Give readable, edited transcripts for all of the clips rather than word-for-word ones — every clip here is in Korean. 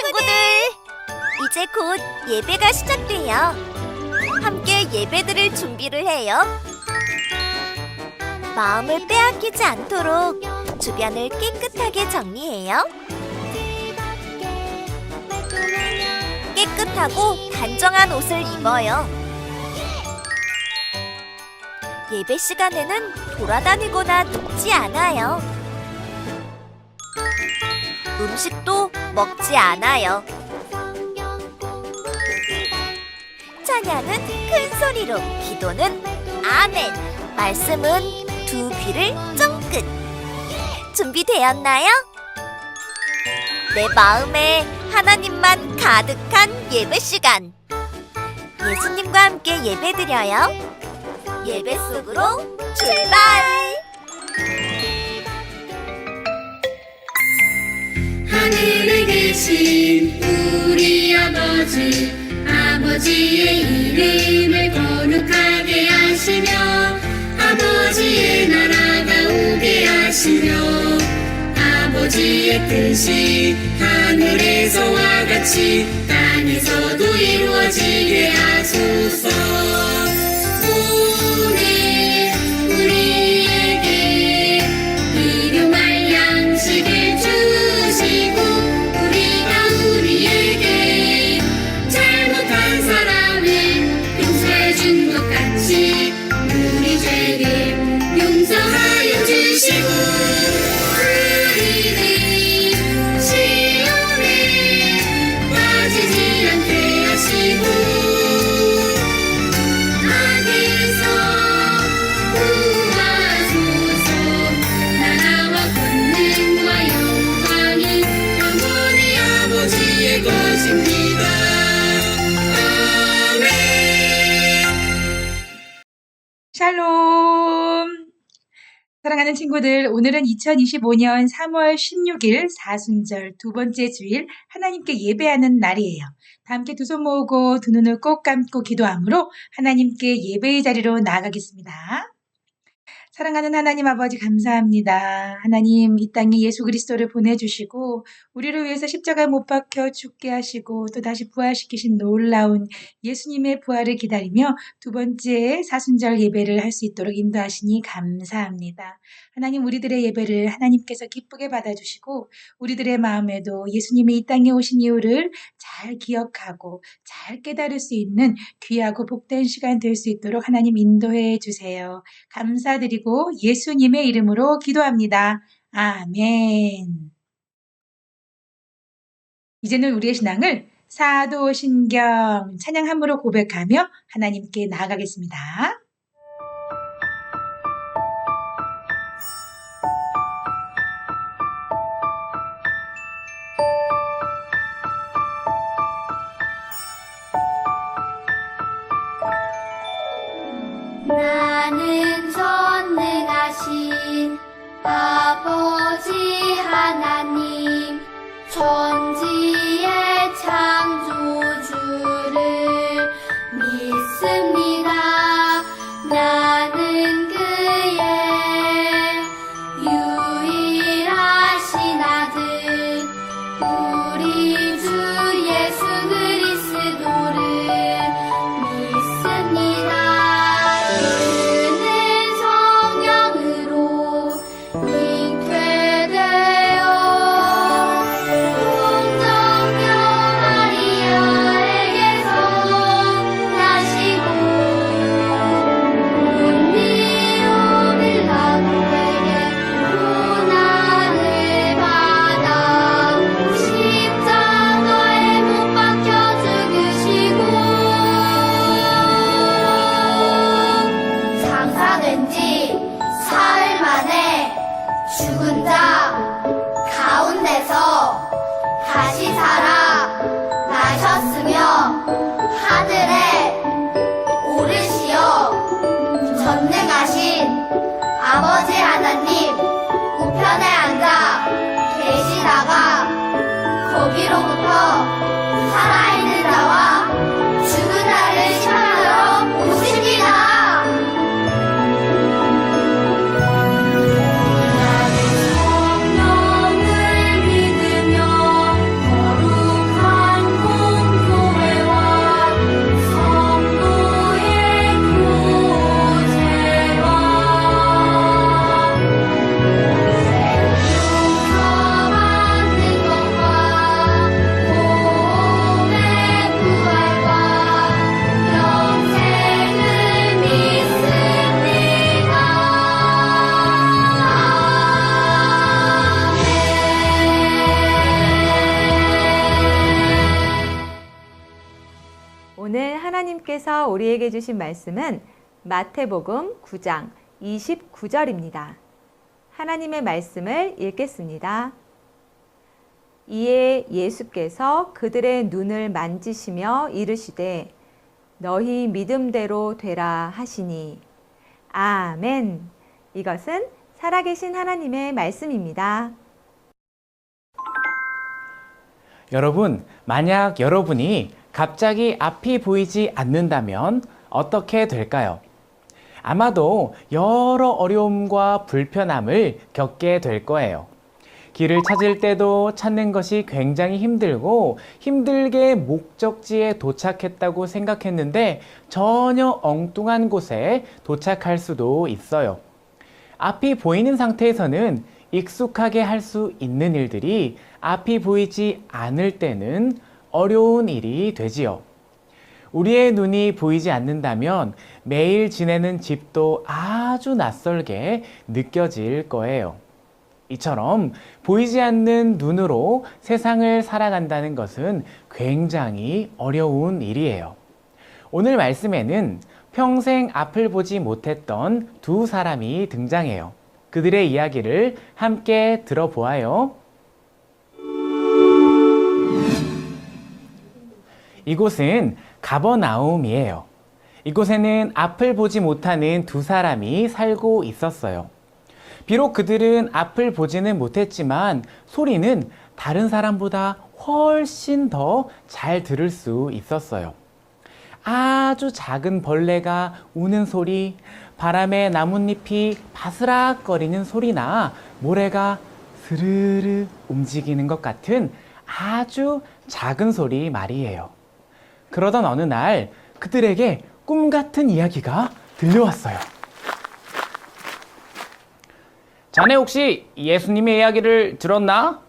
친구들! 이제 곧 예배가 시작돼요. 함께 예배드릴 준비를 해요. 마음을 빼앗기지 않도록 주변을 깨끗하게 정리해요. 깨끗하고 단정한 옷을 입어요. 예배 시간에는 돌아다니거나 눕지 않아요. 음식도 먹지 않아요. 찬양은 큰 소리로, 기도는 아멘, 말씀은 두 귀를 쫑긋. 준비되었나요? 내 마음에 하나님만 가득한 예배 시간. 예수님과 함께 예배드려요. 예배 속으로 출발! 하늘에 계신 우리 아버지, 아버지의 이름을 거룩하게 하시며 아버지의 나라가 오게 하시며 아버지의 뜻이 하늘에서와 같이 땅에서도 이루어지게 하소서. 오늘 우리에게 일용할 양식을 주시고 우리에게 잘못한 사람을 용서해 준 것 같이 우리 죄를 용서하여 주시고 우리를 시험에 빠지지 않게 하시고 악에서 구하소서. 나라와 권능과 영광이 영원히 아버지의 것입니다. 아멘. 샬롬! 사랑하는 친구들, 오늘은 2025년 3월 16일 사순절 두 번째 주일 하나님께 예배하는 날이에요. 다 함께 두 손 모으고 두 눈을 꼭 감고 기도함으로 하나님께 예배의 자리로 나아가겠습니다. 사랑하는 하나님 아버지 감사합니다. 하나님 이 땅에 예수 그리스도를 보내주시고 우리를 위해서 십자가에 못 박혀 죽게 하시고 또 다시 부활시키신 놀라운 예수님의 부활을 기다리며 두 번째 사순절 예배를 할 수 있도록 인도하시니 감사합니다. 하나님 우리들의 예배를 하나님께서 기쁘게 받아주시고 우리들의 마음에도 예수님이 이 땅에 오신 이유를 잘 기억하고 잘 깨달을 수 있는 귀하고 복된 시간 될 수 있도록 하나님 인도해 주세요. 감사드리고 예수님의 이름으로 기도합니다. 아멘. 이제는 우리의 신앙을 사도신경 찬양함으로 고백하며 하나님께 나아가겠습니다. 나는 전능하신 아버지 하나님 천지의 창조주를 믿습니다. 나는 그의 유일하신 아들 우리 주 예수 그리스도를 믿습니다. 그는 성령으로 잉태되어 동정녀 마리아에게서 나시고 본디오 빌라도에게 고난을 받아 십자가에 못 박혀 죽으시고 장사된 지 사흘 만에 죽은 자 가운데서 다시 살아 나셨으며 하늘에 오르시어 전능하신 아버지 하나님 우편에 앉아 계시다가 거기로부터 살아있는 자와 죽은 자를 심판하러 오십니다. 나는 성령을 믿으며 거룩한 하나님께서 우리에게 주신 말씀은 마태복음 9장 29절입니다. 하나님의 말씀을 읽겠습니다. 이에 예수께서 그들의 눈을 만지시며 이르시되 너희 믿음대로 되라 하시니 아멘. 이것은 살아계신 하나님의 말씀입니다. 여러분, 만약 여러분이 갑자기 앞이 보이지 않는다면 어떻게 될까요? 아마도 여러 어려움과 불편함을 겪게 될 거예요. 길을 찾을 때도 찾는 것이 굉장히 힘들고 힘들게 목적지에 도착했다고 생각했는데 전혀 엉뚱한 곳에 도착할 수도 있어요. 앞이 보이는 상태에서는 익숙하게 할 수 있는 일들이 앞이 보이지 않을 때는 어려운 일이 되지요. 우리의 눈이 보이지 않는다면 매일 지내는 집도 아주 낯설게 느껴질 거예요. 이처럼 보이지 않는 눈으로 세상을 살아간다는 것은 굉장히 어려운 일이에요. 오늘 말씀에는 평생 앞을 보지 못했던 두 사람이 등장해요. 그들의 이야기를 함께 들어보아요. 이곳은 가버나움이에요. 이곳에는 앞을 보지 못하는 두 사람이 살고 있었어요. 비록 그들은 앞을 보지는 못했지만 소리는 다른 사람보다 훨씬 더 잘 들을 수 있었어요. 아주 작은 벌레가 우는 소리, 바람에 나뭇잎이 바스락거리는 소리나 모래가 스르르 움직이는 것 같은 아주 작은 소리 말이에요. 그러던 어느 날 그들에게 꿈 같은 이야기가 들려왔어요. 자네 혹시 예수님의 이야기를 들었나?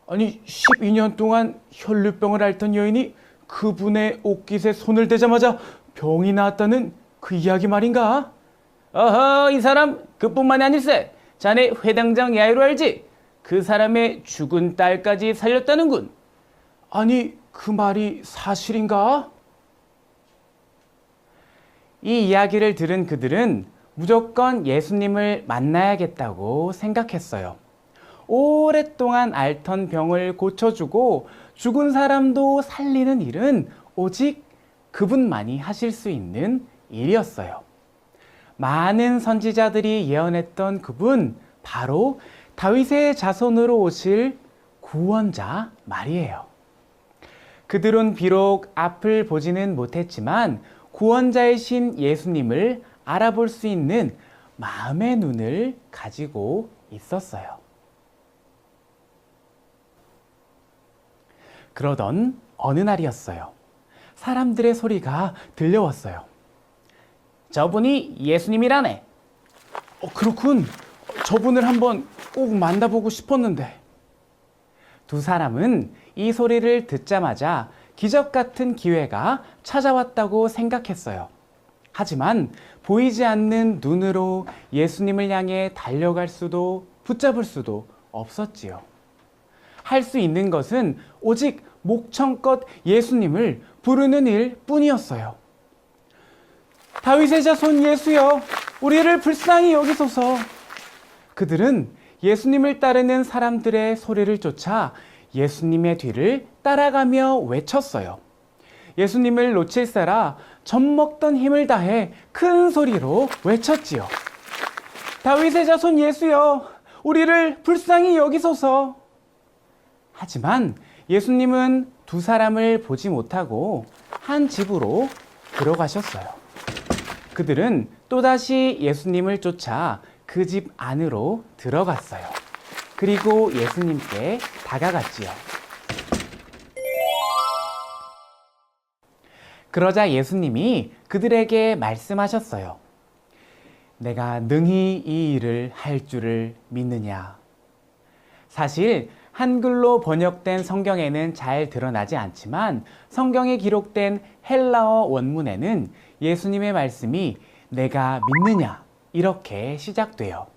아니 12년 동안 혈루병을 앓던 여인이 그분의 옷깃에 손을 대자마자 병이 나았다는 그 이야기 말인가? 어허, 이 사람 그뿐만이 아닐세. 자네 회당장 야이로 알지? 그 사람의 죽은 딸까지 살렸다는군. 아니 그 말이 사실인가? 이 이야기를 들은 그들은 무조건 예수님을 만나야겠다고 생각했어요. 오랫동안 앓던 병을 고쳐주고 죽은 사람도 살리는 일은 오직 그분만이 하실 수 있는 일이었어요. 많은 선지자들이 예언했던 그분, 바로 다윗의 자손으로 오실 구원자 말이에요. 그들은 비록 앞을 보지는 못했지만 구원자이신 예수님을 알아볼 수 있는 마음의 눈을 가지고 있었어요. 그러던 어느 날이었어요. 사람들의 소리가 들려왔어요. 저분이 예수님이라네. 그렇군. 저분을 한번 꼭 만나보고 싶었는데. 두 사람은 이 소리를 듣자마자 기적 같은 기회가 찾아왔다고 생각했어요. 하지만 보이지 않는 눈으로 예수님을 향해 달려갈 수도 붙잡을 수도 없었지요. 할 수 있는 것은 오직 목청껏 예수님을 부르는 일 뿐이었어요. 다윗의 자손 예수여, 우리를 불쌍히 여기소서. 그들은 예수님을 따르는 사람들의 소리를 쫓아 예수님의 뒤를 따라가며 외쳤어요. 예수님을 놓칠세라 젖먹던 힘을 다해 큰 소리로 외쳤지요. 다윗의 자손 예수여, 우리를 불쌍히 여기소서. 하지만 예수님은 두 사람을 보지 못하고 한 집으로 들어가셨어요. 그들은 또다시 예수님을 쫓아 그 집 안으로 들어갔어요. 그리고 예수님께 다가갔지요. 그러자 예수님이 그들에게 말씀하셨어요. 내가 능히 이 일을 할 줄을 믿느냐? 사실 한글로 번역된 성경에는 잘 드러나지 않지만 성경에 기록된 헬라어 원문에는 예수님의 말씀이 내가 믿느냐 이렇게 시작돼요.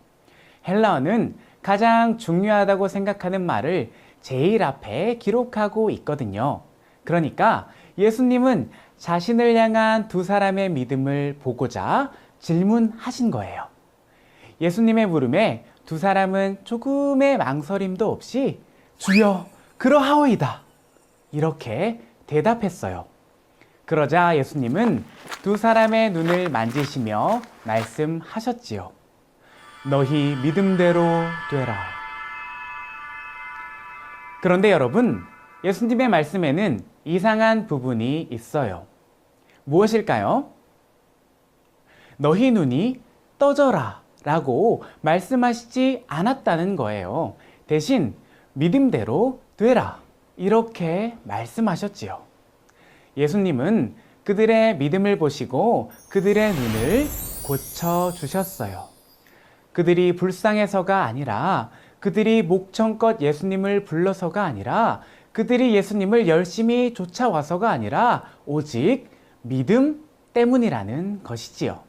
헬라어는 가장 중요하다고 생각하는 말을 제일 앞에 기록하고 있거든요. 그러니까 예수님은 자신을 향한 두 사람의 믿음을 보고자 질문하신 거예요. 예수님의 물음에 두 사람은 조금의 망설임도 없이 주여, 그러하오이다. 이렇게 대답했어요. 그러자 예수님은 두 사람의 눈을 만지시며 말씀하셨지요. 너희 믿음대로 되라. 그런데 여러분, 예수님의 말씀에는 이상한 부분이 있어요. 무엇일까요? 너희 눈이 떠져라 라고 말씀하시지 않았다는 거예요. 대신 믿음대로 되라 이렇게 말씀하셨지요. 예수님은 그들의 믿음을 보시고 그들의 눈을 고쳐주셨어요. 그들이 불쌍해서가 아니라, 그들이 목청껏 예수님을 불러서가 아니라, 그들이 예수님을 열심히 쫓아와서가 아니라 오직 믿음 때문이라는 것이지요.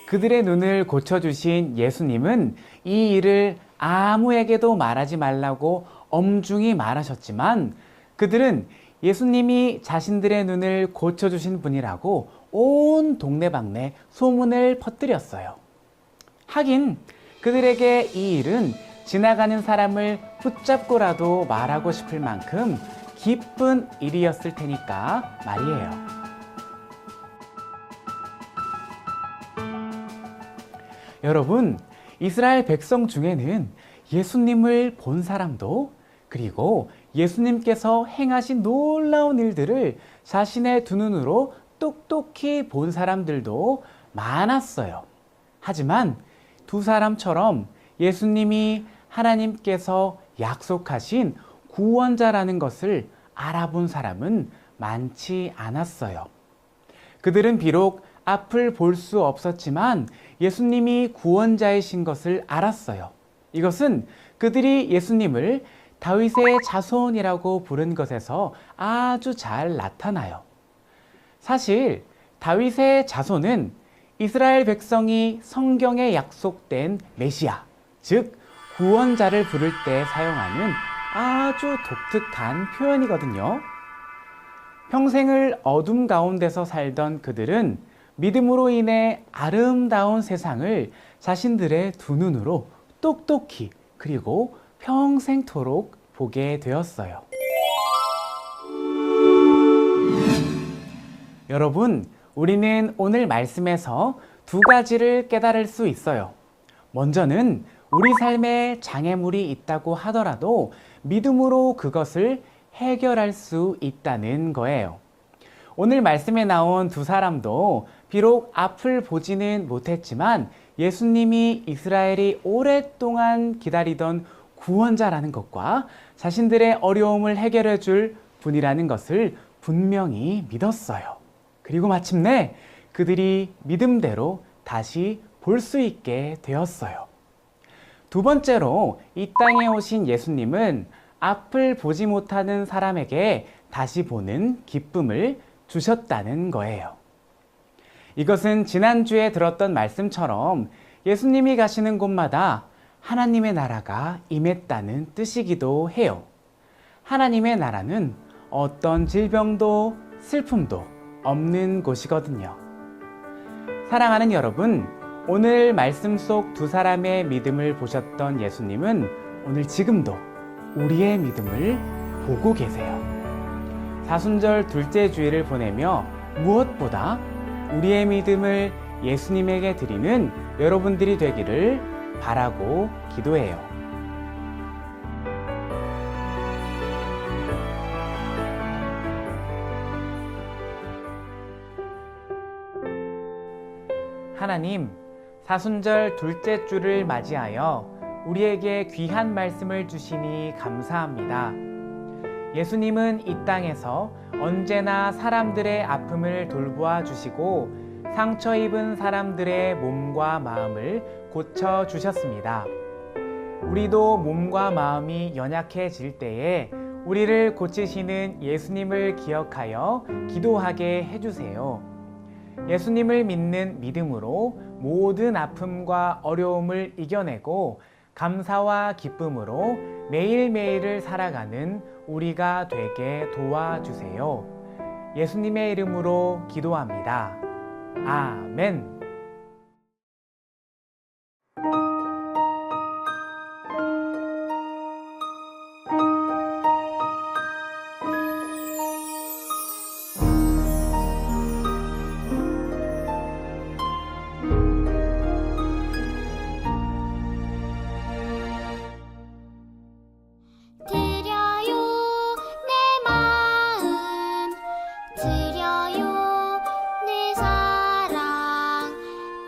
그들의 눈을 고쳐주신 예수님은 이 일을 아무에게도 말하지 말라고 엄중히 말하셨지만, 그들은 예수님이 자신들의 눈을 고쳐주신 분이라고 온 동네방네 소문을 퍼뜨렸어요. 하긴 그들에게 이 일은 지나가는 사람을 붙잡고라도 말하고 싶을 만큼 기쁜 일이었을 테니까 말이에요. 여러분, 이스라엘 백성 중에는 예수님을 본 사람도, 그리고 예수님께서 행하신 놀라운 일들을 자신의 두 눈으로 똑똑히 본 사람들도 많았어요. 하지만 두 사람처럼 예수님이 하나님께서 약속하신 구원자라는 것을 알아본 사람은 많지 않았어요. 그들은 비록 앞을 볼 수 없었지만 예수님이 구원자이신 것을 알았어요. 이것은 그들이 예수님을 다윗의 자손이라고 부른 것에서 아주 잘 나타나요. 사실 다윗의 자손은 이스라엘 백성이 성경에 약속된 메시아, 즉 구원자를 부를 때 사용하는 아주 독특한 표현이거든요. 평생을 어둠 가운데서 살던 그들은 믿음으로 인해 아름다운 세상을 자신들의 두 눈으로 똑똑히, 그리고 평생토록 보게 되었어요. 여러분, 우리는 오늘 말씀에서 두 가지를 깨달을 수 있어요. 먼저는 우리 삶에 장애물이 있다고 하더라도 믿음으로 그것을 해결할 수 있다는 거예요. 오늘 말씀에 나온 두 사람도 비록 앞을 보지는 못했지만 예수님이 이스라엘이 오랫동안 기다리던 구원자라는 것과 자신들의 어려움을 해결해 줄 분이라는 것을 분명히 믿었어요. 그리고 마침내 그들이 믿음대로 다시 볼 수 있게 되었어요. 두 번째로 이 땅에 오신 예수님은 앞을 보지 못하는 사람에게 다시 보는 기쁨을 주셨다는 거예요. 이것은 지난주에 들었던 말씀처럼 예수님이 가시는 곳마다 하나님의 나라가 임했다는 뜻이기도 해요. 하나님의 나라는 어떤 질병도 슬픔도 없는 곳이거든요. 사랑하는 여러분, 오늘 말씀 속 두 사람의 믿음을 보셨던 예수님은 오늘 지금도 우리의 믿음을 보고 계세요. 사순절 둘째 주일을 보내며 무엇보다 우리의 믿음을 예수님에게 드리는 여러분들이 되기를 바라고 기도해요. 하나님, 사순절 둘째 주를 맞이하여 우리에게 귀한 말씀을 주시니 감사합니다. 예수님은 이 땅에서 언제나 사람들의 아픔을 돌보아 주시고 상처 입은 사람들의 몸과 마음을 고쳐 주셨습니다. 우리도 몸과 마음이 연약해질 때에 우리를 고치시는 예수님을 기억하여 기도하게 해주세요. 예수님을 믿는 믿음으로 모든 아픔과 어려움을 이겨내고 감사와 기쁨으로 매일매일을 살아가는 우리가 되게 도와주세요. 예수님의 이름으로 기도합니다. 아멘. 드려요 내 마음 드려요 내 사랑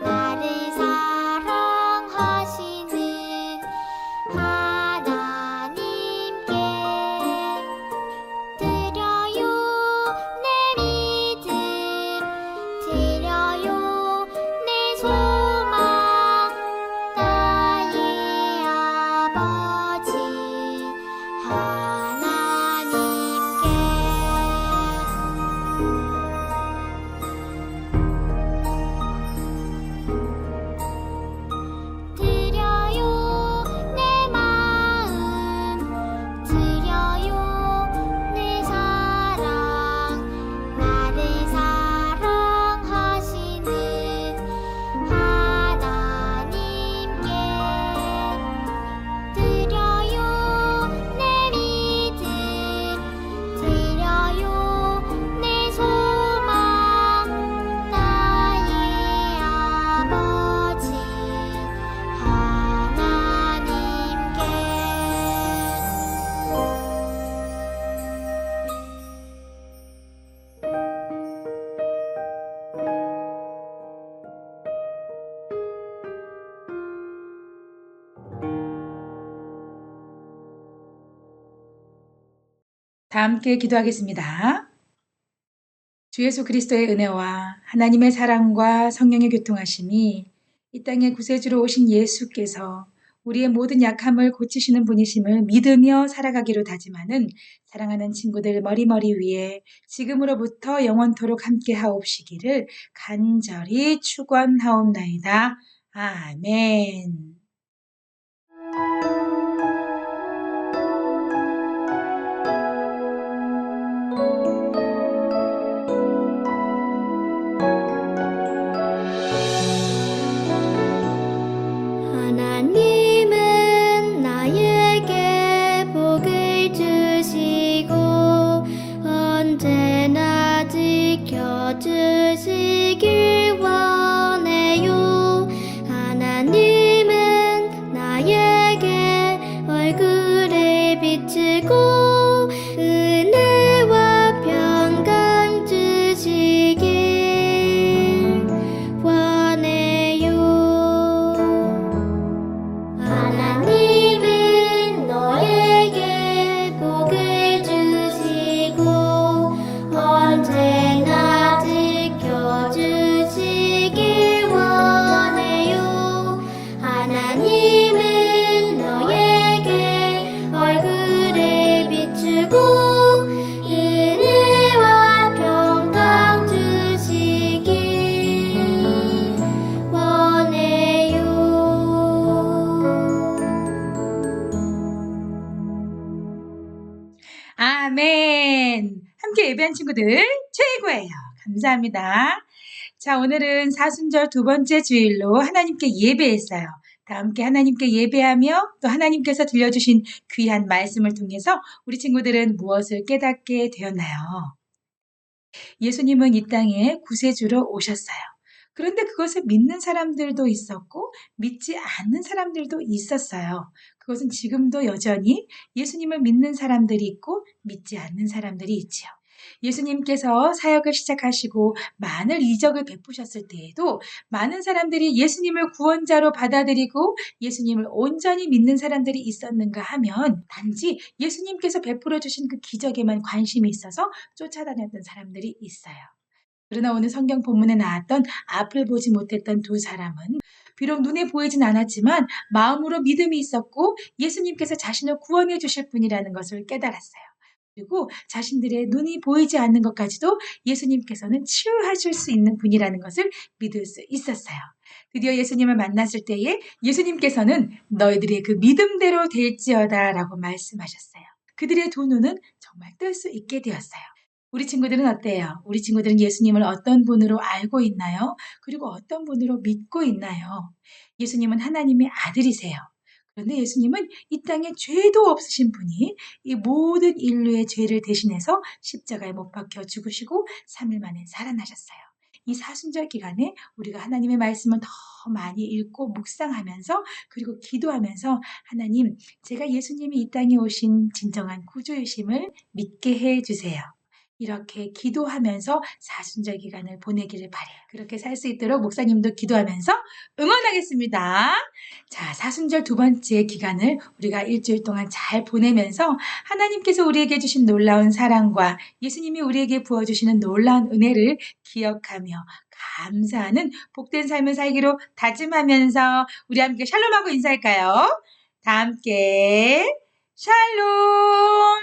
나를 사랑하시는 하나님께 드려요 내 믿음 드려요 내 소망 나의 아버지 하나님께 드려요 내 마음 드려요 내 사랑 나를 사랑하시는 하나님께 드려요 내 믿음 드려요 내 소망 나의 아버지 하나님께 다 함께 기도하겠습니다. 주 예수 그리스도의 은혜와 하나님의 사랑과 성령의 교통하심이 이 땅에 구세주로 오신 예수께서 우리의 모든 약함을 고치시는 분이심을 믿으며 살아가기로 다짐하는 사랑하는 친구들 머리머리 위에 지금으로부터 영원토록 함께 하옵시기를 간절히 축원하옵나이다. 아멘. 하나님은 나에게 복을 주시고 언제나 지켜주시길 원해요. 하나님은 나에게 얼굴을 비추고 은혜와 평강 주시길 원해요. 하나님은 너에게 복을 주시고 언제나 지켜주시길 원해요. 하나님은 너에게 얼굴을 비추고 은혜와 평강 주시길 원해요. 아멘. 함께 예배한 친구들 최고예요. 감사합니다. 자, 오늘은 사순절 두 번째 주일로 하나님께 예배했어요. 다 함께 하나님께 예배하며 또 하나님께서 들려주신 귀한 말씀을 통해서 우리 친구들은 무엇을 깨닫게 되었나요? 예수님은 이 땅에 구세주로 오셨어요. 그런데 그것을 믿는 사람들도 있었고 믿지 않는 사람들도 있었어요. 그것은 지금도 여전히 예수님을 믿는 사람들이 있고 믿지 않는 사람들이 있지요. 예수님께서 사역을 시작하시고 많은 이적을 베푸셨을 때에도 많은 사람들이 예수님을 구원자로 받아들이고 예수님을 온전히 믿는 사람들이 있었는가 하면 단지 예수님께서 베풀어 주신 그 기적에만 관심이 있어서 쫓아다녔던 사람들이 있어요. 그러나 오늘 성경 본문에 나왔던 앞을 보지 못했던 두 사람은 비록 눈에 보이진 않았지만 마음으로 믿음이 있었고 예수님께서 자신을 구원해 주실 분이라는 것을 깨달았어요. 그리고 자신들의 눈이 보이지 않는 것까지도 예수님께서는 치유하실 수 있는 분이라는 것을 믿을 수 있었어요. 드디어 예수님을 만났을 때에 예수님께서는 너희들의 그 믿음대로 될지어다 라고 말씀하셨어요. 그들의 두 눈은 정말 뜰 수 있게 되었어요. 우리 친구들은 어때요? 우리 친구들은 예수님을 어떤 분으로 알고 있나요? 그리고 어떤 분으로 믿고 있나요? 예수님은 하나님의 아들이세요. 그런데 예수님은 이 땅에 죄도 없으신 분이 이 모든 인류의 죄를 대신해서 십자가에 못 박혀 죽으시고 3일 만에 살아나셨어요. 이 사순절 기간에 우리가 하나님의 말씀을 더 많이 읽고 묵상하면서 그리고 기도하면서 하나님, 제가 예수님이 이 땅에 오신 진정한 구주이심을 믿게 해주세요. 이렇게 기도하면서 사순절 기간을 보내기를 바래요. 그렇게 살 수 있도록 목사님도 기도하면서 응원하겠습니다. 자, 사순절 두 번째 기간을 우리가 일주일 동안 잘 보내면서 하나님께서 우리에게 주신 놀라운 사랑과 예수님이 우리에게 부어주시는 놀라운 은혜를 기억하며 감사하는 복된 삶을 살기로 다짐하면서 우리 함께 샬롬하고 인사할까요? 다 함께 샬롬!